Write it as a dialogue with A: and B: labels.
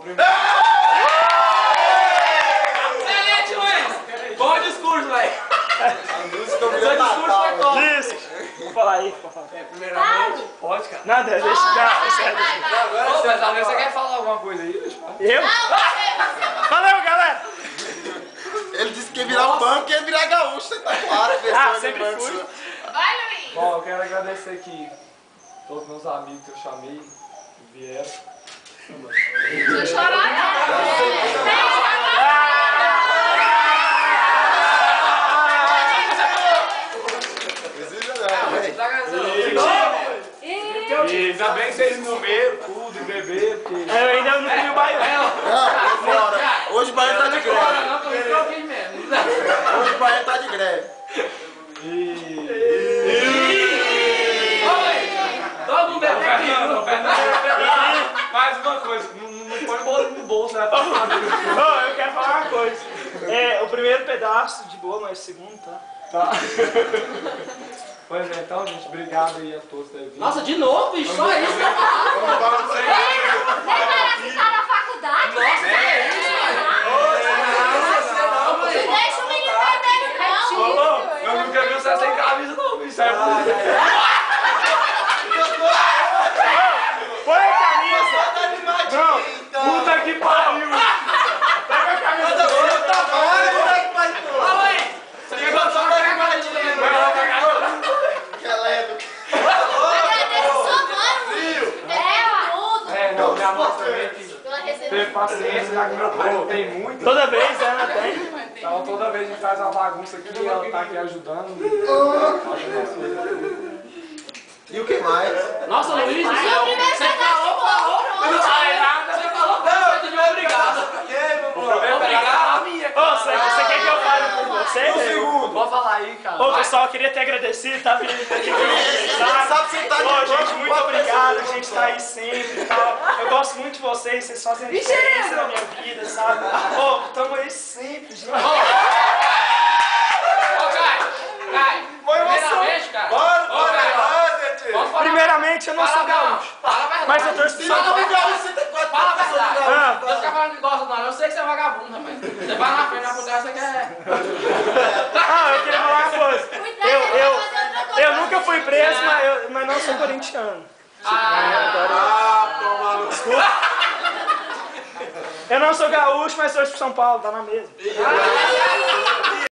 A: primeiro.
B: Excelente, Luiz! Bom discurso, velho.
A: Seu discurso foi top.
C: Isso! Vou falar aí, vou falar.
B: Primeiramente, pode, cara.
C: Nada, deixa. Não, sério.
B: Ô, mas talvez você quer falar alguma coisa aí, bicho?
C: Eu? Valeu, galera!
A: Ele disse que ia virar um banco e ia virar gaúcho, você tá claro.
C: Ah, sempre fui.
D: Vai, Luiz!
E: Bom, eu quero agradecer aqui todos meus amigos que eu chamei, que vieram.
D: Deixa eu chorar, não.
E: E ainda bem que vocês comeram tudo e beberam, porque...
C: Eu ainda não comi o baiano.
A: Não, fora. Hoje o Bahia tá de greve.
B: Não, por isso que eu fiz mesmo.
A: Hoje o Bahia tá de greve.
B: Todo mundo bebeu aqui.
E: Mais uma coisa, não põe bolo no bolso, né?
C: Oh, eu quero falar uma coisa. O primeiro pedaço de bolo, mas o segundo, tá?
E: Tá. Pois é, então, gente, obrigado aí a todos por terem vindo.
B: Nossa, de novo, bicho, só isso.
D: Nem parece que tá na faculdade.
B: Nossa, é isso,
D: Deixa o menino perder, não.
E: Eu nunca vi você sem camisa, não, bicho. É
C: Põe a camisa! Não,
E: puta que pariu!
C: pega a camisa do
D: Agradeço sua mãe, ela, tudo.
E: Não, minha mãe também que
D: Pela receita.
E: teve paciência, já que meu pai não tem muito.
C: Toda vez ela tem.
E: Então toda vez a gente faz uma bagunça aqui, ela tá aqui ajudando.
A: E o que mais?
B: Nossa, Luiz,
D: Aí o primeiro
B: você
D: pedaço de bolo,
B: não
D: pronto.
B: sai nada, você falou que você de obrigado. Obrigado.
C: Ô, você quer que eu fale por você?
B: Vou falar aí, cara.
C: Ô, pessoal, eu queria ter agradecido, tá vindo aqui
A: Sabe sentar de
C: Ô,
A: banco,
C: gente, muito obrigado, a gente tá aí sempre e tal. Eu gosto muito de vocês, vocês fazem a diferença na minha vida, sabe? Ô, tamo aí sempre, gente.
B: Ô, Caio, primeiramente, cara.
C: Primeiramente, eu não sou gaúcho,
B: Fala a verdade.
C: mas eu torço pro São Paulo.
B: Fala a verdade.
C: Ah.
B: Você fica falando que gosta, não. Eu sei que você é vagabundo, rapaz. Você vai na frente, na puta, você quer...
C: Ah, eu queria falar uma coisa. Eu nunca fui preso, mas não sou corintiano. Desculpa. Eu não sou gaúcho, mas torço pro São Paulo, tá na mesma.